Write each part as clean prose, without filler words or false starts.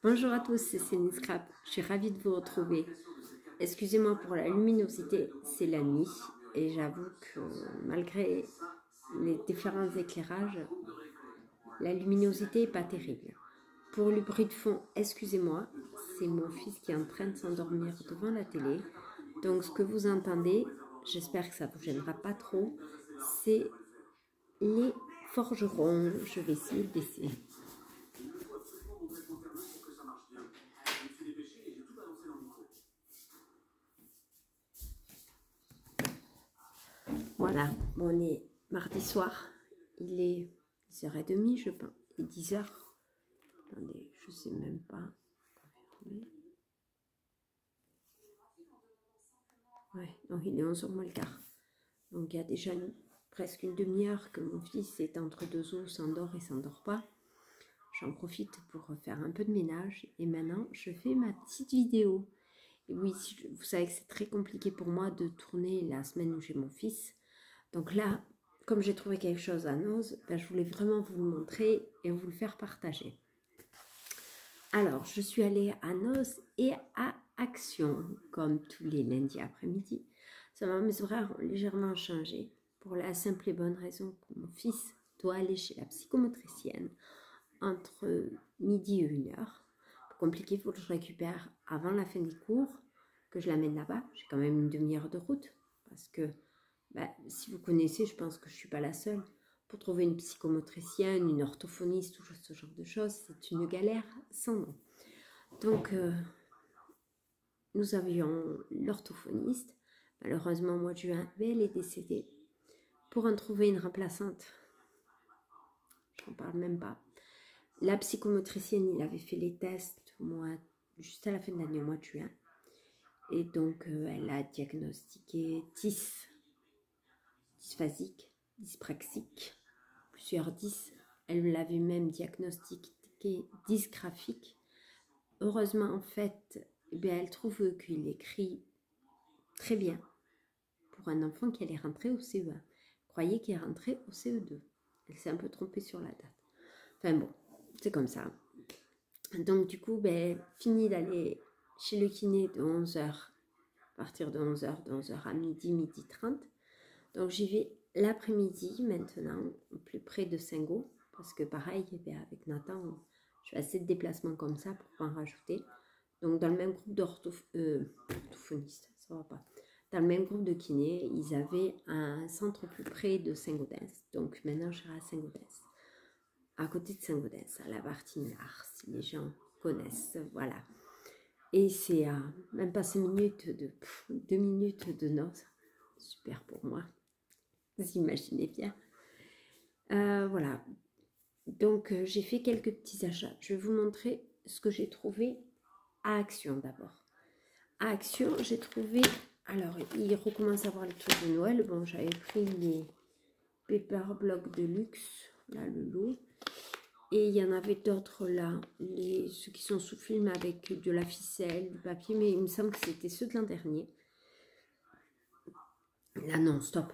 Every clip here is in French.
Bonjour à tous, c'est Céline Scrap. Je suis ravie de vous retrouver. Excusez-moi pour la luminosité, c'est la nuit et j'avoue que malgré les différents éclairages, la luminosité n'est pas terrible. Pour le bruit de fond, excusez-moi, c'est mon fils qui est en train de s'endormir devant la télé. Donc ce que vous entendez, j'espère que ça ne vous gênera pas trop, c'est les forgerons. Je vais essayer de baisser. Voilà, on est mardi soir, il est 10h30 je pense, et 10h, attendez, je sais même pas, ouais, non, il est 11h moins le quart, donc il y a déjà presque une demi-heure que mon fils est entre deux eaux, s'endort et s'endort pas. J'en profite pour faire un peu de ménage, et maintenant je fais ma petite vidéo. Et oui, vous savez que c'est très compliqué pour moi de tourner la semaine où j'ai mon fils. Donc là, comme j'ai trouvé quelque chose à Noz, ben je voulais vraiment vous le montrer et vous le faire partager. Alors, je suis allée à Noz et à Action, comme tous les lundis après-midi. Mes horaires ont légèrement changé pour la simple et bonne raison que mon fils doit aller chez la psychomotricienne entre midi et 1h. Compliqué, il faut que je récupère avant la fin des cours, que je l'amène là-bas. J'ai quand même une demi-heure de route parce que si vous connaissez, je pense que je ne suis pas la seule. Pour trouver une psychomotricienne, une orthophoniste, tout ce genre de choses, c'est une galère sans nom. Donc, nous avions l'orthophoniste. Malheureusement, au mois de juin, elle est décédée. Pour en trouver une remplaçante, j'en parle même pas. La psychomotricienne, il avait fait les tests juste à la fin de l'année, au mois de juin. Et donc, elle a diagnostiqué dysphasique, dyspraxique, plusieurs 10. Elle l'avait même diagnostiqué dysgraphique. Heureusement, en fait, elle trouve qu'il écrit très bien pour un enfant qui allait rentrer au CE1. Croyez qu'il est rentré au CE2. Elle s'est un peu trompée sur la date. Enfin bon, c'est comme ça. Donc du coup, fini d'aller chez le kiné de 11h, à partir de 11h à midi, midi 30. Donc j'y vais l'après-midi maintenant, plus près de Saint-Gau, parce que pareil, avec Nathan, je fais assez de déplacements comme ça pour pas en rajouter. Donc dans le même groupe d'orthophonistes, ça va pas. Dans le même groupe de kiné, ils avaient un centre plus près de Saint-Gaudens. Donc maintenant, je serai à Saint-Gaudens. À côté de Saint-Gaudens, à la Bartinard, si les gens connaissent, voilà. Et c'est à même pas 5 minutes 2 minutes de Noz. Super pour moi. Vous imaginez bien. Voilà. Donc, j'ai fait quelques petits achats. Je vais vous montrer ce que j'ai trouvé à Action d'abord. À Action, j'ai trouvé... Alors, il recommence à avoir les trucs de Noël. Bon, j'avais pris les Paper Block de luxe, là, le lot. Et il y en avait d'autres là, ceux qui sont sous film avec de la ficelle, du papier, mais il me semble que c'était ceux de l'an dernier. Là, non, stop,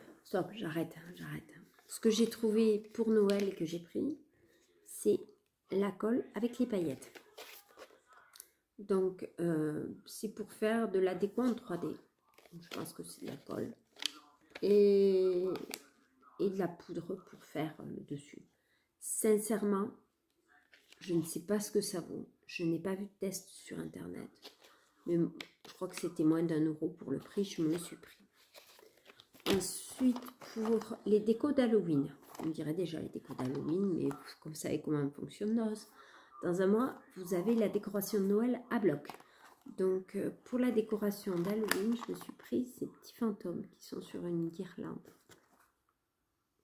j'arrête. Ce que j'ai trouvé pour Noël et que j'ai pris, c'est la colle avec les paillettes. Donc, c'est pour faire de la déco en 3D. Je pense que c'est de la colle. Et de la poudre pour faire le dessus. Sincèrement, je ne sais pas ce que ça vaut. Je n'ai pas vu de test sur internet. Mais je crois que c'était moins d'1 € pour le prix. Je me le suis pris. Ensuite, pour les décos d'Halloween. On dirait déjà les décos d'Halloween, mais vous savez comment fonctionne Noz. Dans un mois, vous avez la décoration de Noël à bloc. Donc, pour la décoration d'Halloween, je me suis pris ces petits fantômes qui sont sur une guirlande.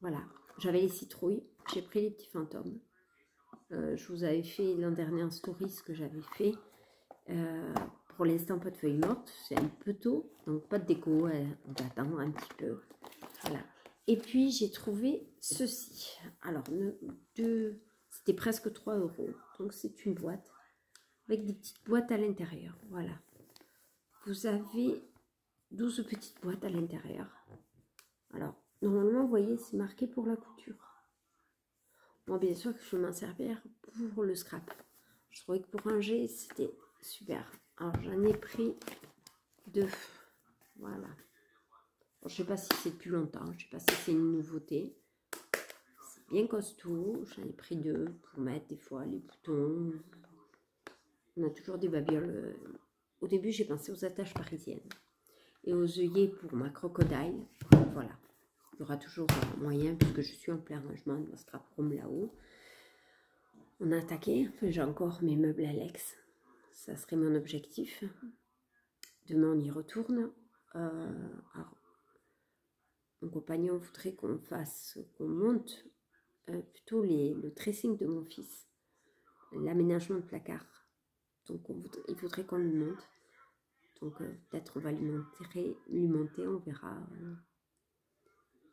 Voilà. J'avais les citrouilles. J'ai pris les petits fantômes. Je vous avais fait l'an dernier un story ce que j'avais fait. Pour l'instant, pas de feuilles mortes. C'est un peu tôt. Donc, pas de déco. On va attendre un petit peu. Voilà. Et puis, j'ai trouvé ceci. Alors, c'était presque 3 €. Donc, c'est une boîte avec des petites boîtes à l'intérieur. Voilà. Vous avez 12 petites boîtes à l'intérieur. Alors, normalement, vous voyez, c'est marqué pour la couture. Bon, bien sûr que je vais m'en servir pour le scrap. Je trouvais que pour ranger, c'était super. Alors, j'en ai pris 2. Voilà. Bon, je ne sais pas si c'est depuis longtemps. Je ne sais pas si c'est une nouveauté. C'est bien costaud. J'en ai pris 2 pour mettre des fois les boutons. On a toujours des babioles. Au début, j'ai pensé aux attaches parisiennes. Et aux œillets pour ma crocodile. Voilà. Il y aura toujours moyen, puisque je suis en plein rangement de ma scrap room là-haut. On a attaqué. Enfin, j'ai encore mes meubles Alex. Ça serait mon objectif. Demain, on y retourne. Alors, mon compagnon voudrait qu'on monte plutôt le dressing de mon fils. L'aménagement de placard. Donc, il voudrait qu'on le monte. Donc, peut-être on va lui monter, on verra.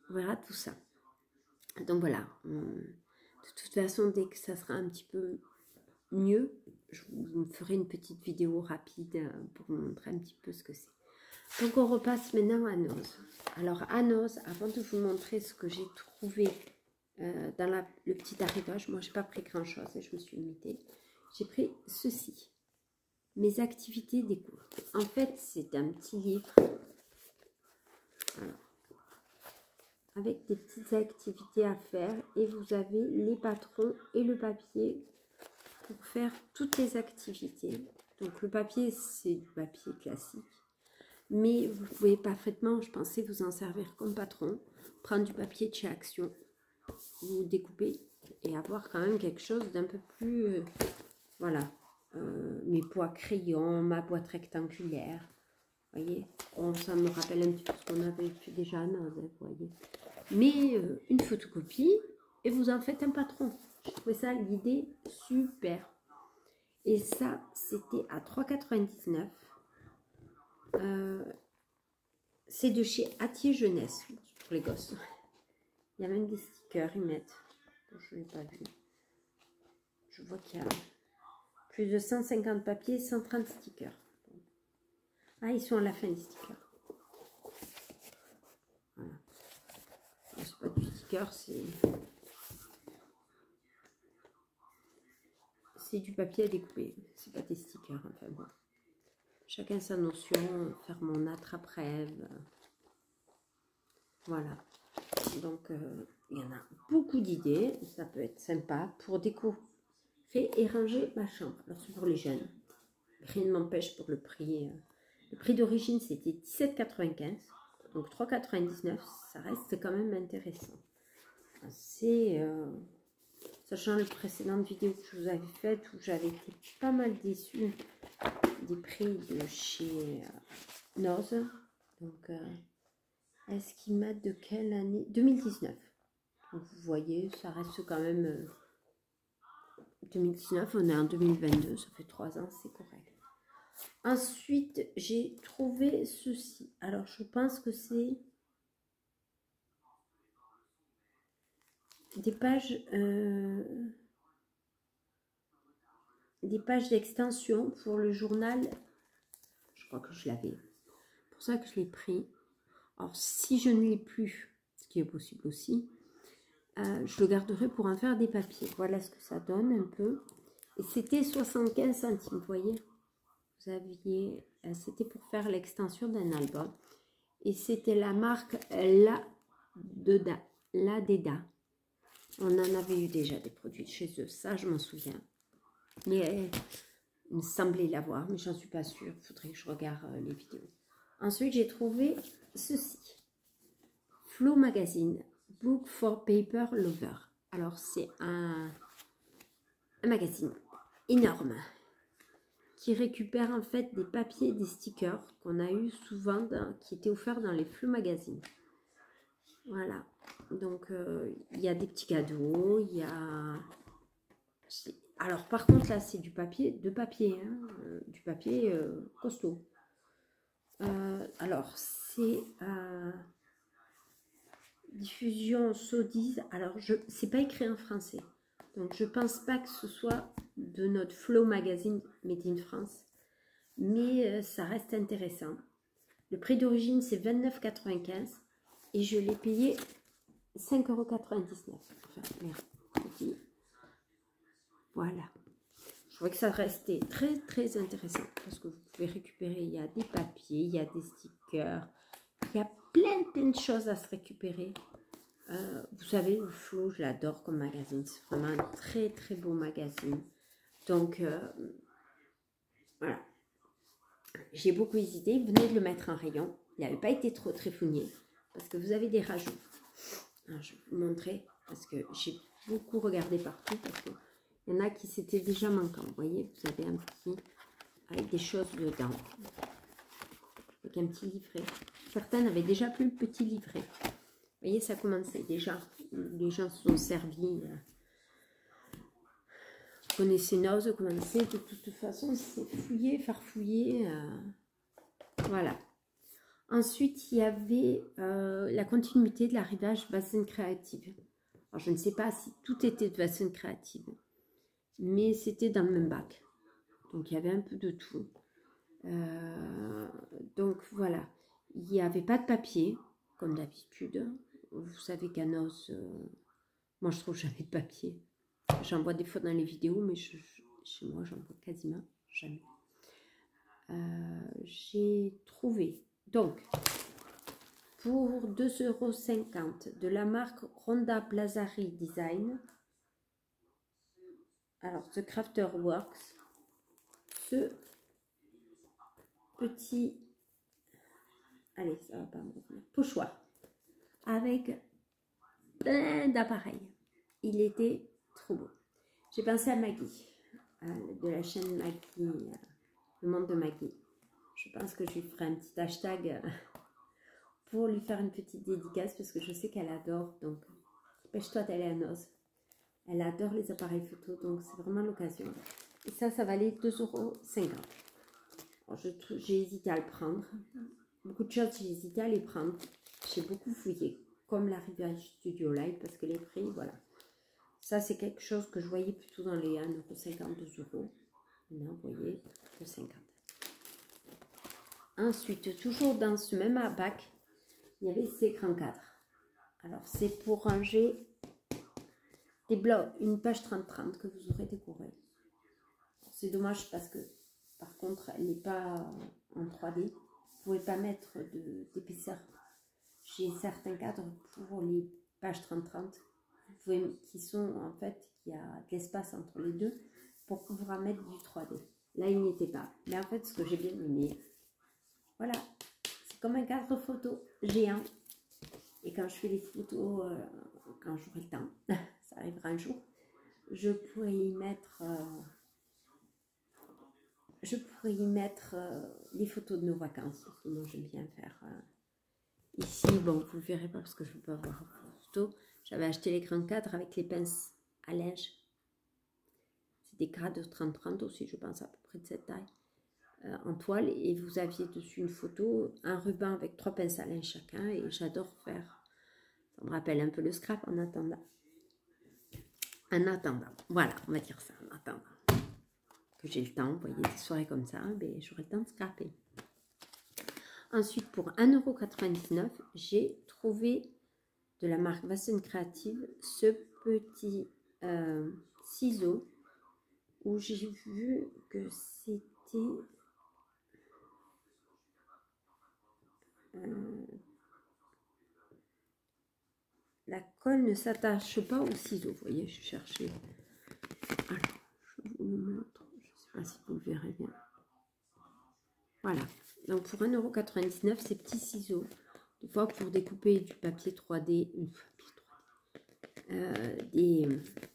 On verra tout ça. Donc voilà, de toute façon, dès que ça sera un petit peu mieux, je vous ferai une petite vidéo rapide pour vous montrer un petit peu ce que c'est. Donc on repasse maintenant à Noz. Alors à Noz, avant de vous montrer ce que j'ai trouvé dans le petit arrivage, moi j'ai pas pris grand chose et je me suis limitée. J'ai pris ceci, mes activités déco. En fait c'est un petit livre. Alors, avec des petites activités à faire et vous avez les patrons et le papier pour faire toutes les activités. Donc le papier, c'est du papier classique, mais vous pouvez parfaitement, je pensais, vous en servir comme patron, prendre du papier de chez Action, vous découper et avoir quand même quelque chose d'un peu plus, voilà, mes poids crayons, ma boîte rectangulaire, vous voyez, ça me rappelle un petit peu ce qu'on avait fait déjà, non, vous voyez. Mais une photocopie et vous en faites un patron. Je trouvais ça l'idée super. Et ça, c'était à 3,99 €. C'est de chez Atier Jeunesse pour les gosses. Il y a même des stickers, ils mettent. Je ne l'ai pas vu. Je vois qu'il y a plus de 150 papiers, 130 stickers. Ah, ils sont à la fin des stickers. Voilà. C'est pas du sticker, c'est du papier à découper. C'est pas des stickers, enfin bon. Chacun sa notion, faire mon attrape-rêve. Voilà. Donc, il y en a beaucoup d'idées. Ça peut être sympa pour décorer et ranger ma chambre. Alors, c'est pour les jeunes. Rien ne m'empêche pour le prix. Le prix d'origine, c'était 17,95 €. Donc, 3,99 €. Ça reste quand même intéressant. C'est... sachant les précédentes vidéos que je vous avais faites où j'avais été pas mal déçue des prix de chez Noz. Donc, est-ce qu'il m'a de quelle année? 2019. Donc, vous voyez, ça reste quand même 2019. On est en 2022, ça fait 3 ans, c'est correct. Ensuite, j'ai trouvé ceci. Alors, je pense que c'est des pages d'extension pour le journal. Je crois que je l'avais. C'est pour ça que je l'ai pris. Alors, si je ne l'ai plus, ce qui est possible aussi, je le garderai pour en faire des papiers. Voilà ce que ça donne un peu. Et c'était 75 centimes, vous voyez. Vous aviez, c'était pour faire l'extension d'un album. Et c'était la marque Ladeda. On en avait eu déjà des produits de chez eux, ça je m'en souviens. Mais il me semblait l'avoir, mais j'en suis pas sûre. Il faudrait que je regarde les vidéos. Ensuite, j'ai trouvé ceci. Flow Magazine, Book for Paper Lover. Alors, c'est un magazine énorme qui récupère en fait des papiers et des stickers qu'on a eu souvent, qui étaient offerts dans les Flow Magazine. Voilà. Donc, il y a des petits cadeaux, il y a... Alors, par contre, là, c'est du papier, du papier costaud. Alors, c'est diffusion Sodiz. Alors, c'est pas écrit en français. Donc, je pense pas que ce soit de notre Flow Magazine Made in France. Mais ça reste intéressant. Le prix d'origine, c'est 29,95 € et je l'ai payé 5,99 €. Enfin, merde. Voilà. Je trouvais que ça restait très très intéressant parce que vous pouvez récupérer, il y a des papiers, il y a des stickers, il y a plein de choses à se récupérer. Vous savez, le Flow, je l'adore comme magazine, c'est vraiment un très très beau magazine. Donc voilà, j'ai beaucoup hésité, venez de le mettre en rayon, il n'avait pas été trop trifouillé parce que vous avez des rajouts. Alors, je vais vous montrer parce que j'ai beaucoup regardé partout parce qu'il y en a qui s'étaient déjà manquants. Vous voyez, vous avez un petit avec des choses dedans, avec un petit livret. Certaines avaient déjà plus le petit livret. Vous voyez, ça commençait déjà. Les gens se sont servis. Vous connaissez Nose, comment c'est. De toute façon, c'est fouillé, farfouillé. Voilà. Ensuite, il y avait la continuité de l'arrivage Vasen Créative. Alors, je ne sais pas si tout était de Vasen Créative, mais c'était dans le même bac. Donc, il y avait un peu de tout. Donc, voilà. Il n'y avait pas de papier, comme d'habitude. Vous savez qu'à Nose, moi, je trouve jamais de papier. J'en vois des fois dans les vidéos, mais chez moi, j'en vois quasiment jamais. J'ai trouvé, donc, pour 2,50 € de la marque Ronda Blazari Design, alors The Crafter Works, ce petit, allez, ça va pas m'ouvrir, pochoir avec plein d'appareils. Il était trop beau. J'ai pensé à Maggie, de la chaîne Maggie, le monde de Maggie. Je pense que je lui ferai un petit hashtag pour lui faire une petite dédicace parce que je sais qu'elle adore. Donc, dépêche-toi d'aller à Nose. Elle adore les appareils photo, donc c'est vraiment l'occasion. Et ça valait 2,50 €. J'ai hésité à le prendre. Beaucoup de choses, j'ai hésité à les prendre. J'ai beaucoup fouillé, comme la Riviera Studio Light, parce que les prix, voilà. Ça, c'est quelque chose que je voyais plutôt dans les 1,50 €, 2 €. Maintenant, vous voyez, 2,50 €. Ensuite, toujours dans ce même bac, il y avait ces écrans cadres. Alors, c'est pour ranger des blocs, une page 30-30 que vous aurez décorée. C'est dommage parce que, par contre, elle n'est pas en 3D. Vous ne pouvez pas mettre d'épaisseur. J'ai certains cadres pour les pages 30-30 qui sont, en fait, il y a de l'espace entre les deux pour pouvoir mettre du 3D. Là, il n'y était pas. Mais en fait, ce que j'ai bien aimé, voilà, c'est comme un cadre photo géant. Et quand je fais les photos, quand j'aurai le temps, ça arrivera un jour, je pourrais y mettre, les photos de nos vacances. Parce que moi, j'aime bien faire. Ici, bon, vous ne le verrez pas parce que je ne peux pas voir la photo. J'avais acheté l'écran cadre avec les pinces à linge. C'est des grades de 30-30 aussi, je pense, à peu près de cette taille. En toile, et vous aviez dessus une photo, un ruban avec 3 pinces à linge chacun, et j'adore faire. Ça me rappelle un peu le scrap en attendant. Voilà, on va dire ça, en attendant. Que j'ai le temps, vous voyez, des soirées comme ça, ben, j'aurai le temps de scraper. Ensuite, pour 1,99 €, j'ai trouvé de la marque Vasen Creative ce petit ciseau où j'ai vu que c'était la colle ne s'attache pas au ciseau. Vous voyez, je cherchais. Alors, je vous le montre. Je ne sais pas si vous le verrez bien. Voilà. Donc, pour 1,99 €, ces petits ciseaux, des fois pour découper du papier 3D,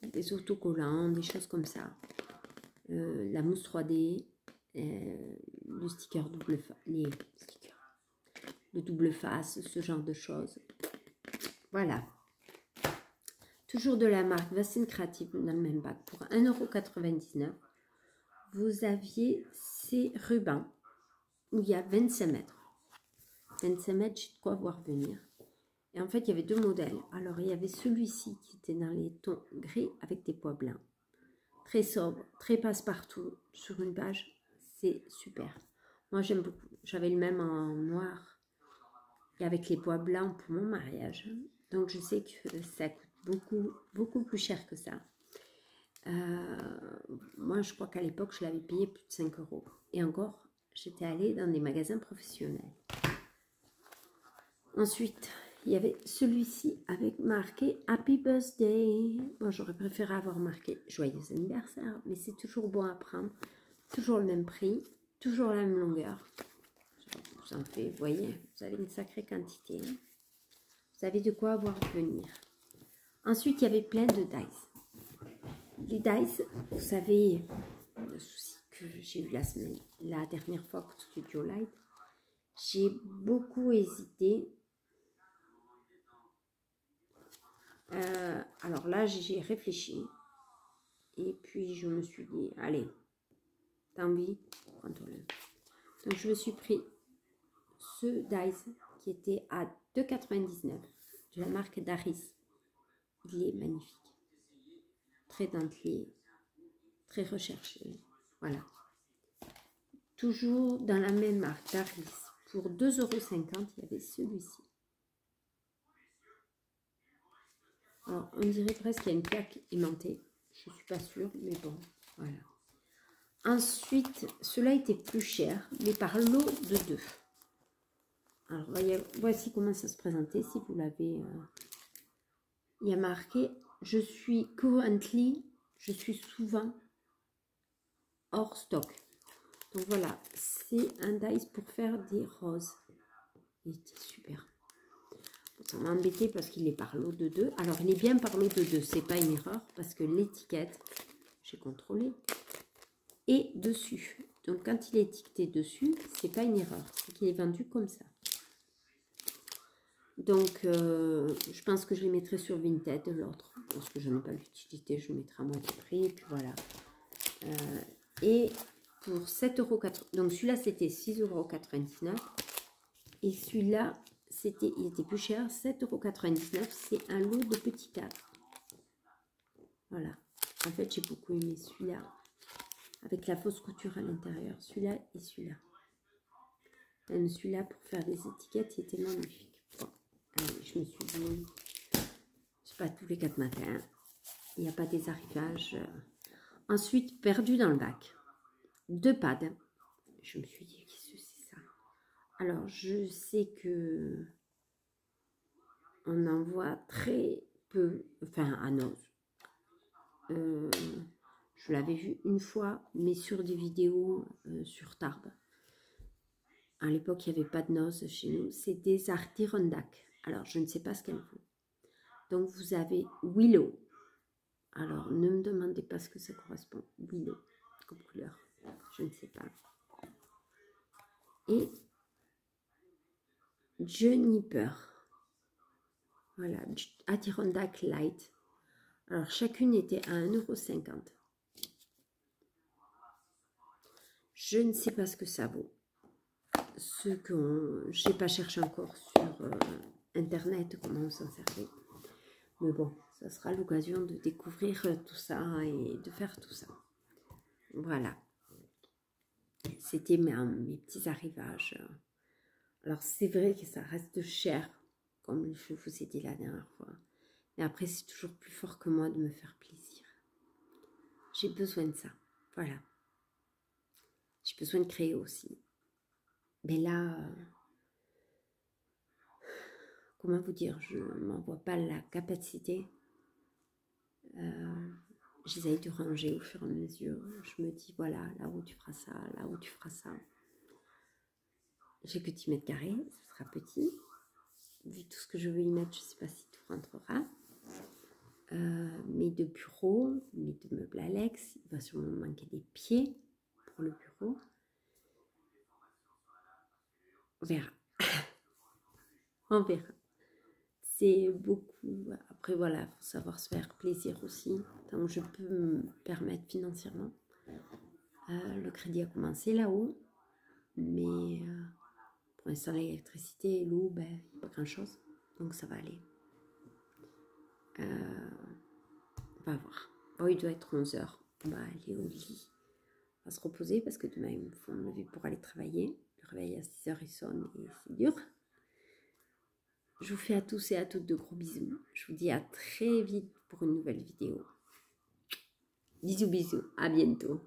des autocollants, des choses comme ça. La mousse 3D, le sticker double face, le double face, ce genre de choses. Voilà. Toujours de la marque Vasen Creative dans le même bac. Pour 1,99 €, vous aviez ces rubans où il y a 25 mètres. 25 mètres, j'ai de quoi voir venir. Et en fait, il y avait 2 modèles. Alors, il y avait celui-ci qui était dans les tons gris avec des pois blancs. Très sobre, très passe-partout sur une page. C'est super. Moi, j'aime beaucoup. J'avais le même en noir et avec les pois blancs pour mon mariage. Donc, je sais que ça coûte beaucoup plus cher que ça. Moi, je crois qu'à l'époque, je l'avais payé plus de 5 euros. Et encore, j'étais allée dans des magasins professionnels. Ensuite, il y avait celui-ci avec marqué Happy Birthday. Bon, j'aurais préféré avoir marqué Joyeux anniversaire, mais c'est toujours bon à prendre. Toujours le même prix, toujours la même longueur. Vous en faites, vous voyez, vous avez une sacrée quantité. Vous avez de quoi avoir venir. Ensuite, il y avait plein de dice. Les dice, vous savez, le souci que j'ai eu la dernière fois pour Studio Light, j'ai beaucoup hésité. Alors là, j'ai réfléchi. Et puis, je me suis dit, allez, t'as envie, prends-toi-le. Donc, je me suis pris ce dice qui était à 2,99 de la marque Daris. Il est magnifique. Très dentelé, très recherché. Voilà. Toujours dans la même marque Daris. Pour 2,50 €, il y avait celui-ci. Alors, on dirait presque qu'il y a une plaque aimantée. Je ne suis pas sûre, mais bon, voilà. Ensuite, cela était plus cher, mais par lot de 2. Alors, voici comment ça se présentait, si vous l'avez... il y a marqué « Je suis currently », je suis souvent hors stock. Donc voilà, c'est un dice pour faire des roses. Il était super. Ça m'a embêté parce qu'il est par lot de 2. Alors, il est bien par lot de 2, c'est pas une erreur parce que l'étiquette, j'ai contrôlé, est dessus. Donc, quand il est étiqueté dessus, c'est pas une erreur, c'est qu'il est vendu comme ça. Donc, je pense que je les mettrai sur Vinted, l'autre, parce que je n'ai pas l'utilité, je mettrai à moitié prix, et puis voilà. Et pour 7,80 €, donc celui-là c'était 6,99 €, et celui-là, il était plus cher, 7,99 €, c'est un lot de petits cadres. Voilà, en fait j'ai beaucoup aimé celui-là, avec la fausse couture à l'intérieur, celui-là et celui-là. Même celui-là pour faire des étiquettes, il était magnifique. Bon, allez, je me suis dit, c'est pas tous les 4 matins, il n'y a pas des arrivages. Ensuite, perdu dans le bac, 2 pads. Je me suis dit, qu'est-ce que c'est ça? Alors, je sais que on en voit très peu, enfin à Noz. Je l'avais vu une fois, mais sur des vidéos sur Tarbes. À l'époque, il n'y avait pas de Noz chez nous. C'est des Adirondack. Alors, je ne sais pas ce qu'elles font. Donc, vous avez Willow. Alors, ne me demandez pas ce que ça correspond. Willow, comme couleur. Je ne sais pas. Et Juniper. Voilà, Adirondack Light. Alors, chacune était à 1,50 €. Je ne sais pas ce que ça vaut. Ce que je n'ai pas cherché encore sur Internet, comment on s'en servait. Mais bon, ça sera l'occasion de découvrir tout ça et de faire tout ça. Voilà. C'était mes petits arrivages. Alors, c'est vrai que ça reste cher, comme je vous ai dit la dernière fois. Mais après, c'est toujours plus fort que moi de me faire plaisir. J'ai besoin de ça. Voilà. J'ai besoin de créer aussi. Mais là, comment vous dire, je ne m'en vois pas la capacité. J'essaye de ranger au fur et à mesure. Je me dis, voilà, là où tu feras ça, là où tu feras ça. J'ai que 10 mètres carrés, ça sera petit. Vu tout ce que je veux y mettre, je ne sais pas si tout rentrera. Mais de bureau, mais de meubles Alex, il va sûrement manquer des pieds pour le bureau. On verra. On verra. C'est beaucoup. Après, voilà, il faut savoir se faire plaisir aussi. Tant que je peux me permettre financièrement. Le crédit a commencé là-haut. Mais pour l'instant, l'électricité et l'eau, ben, pas grand-chose. Donc, ça va aller. On va voir. Oh, il doit être 11 h. On va aller au lit. On va se reposer parce que demain, il faut me lever pour aller travailler. Le réveil à 6 h, il sonne et c'est dur. Je vous fais à tous et à toutes de gros bisous. Je vous dis à très vite pour une nouvelle vidéo. Bisous, bisous, à bientôt.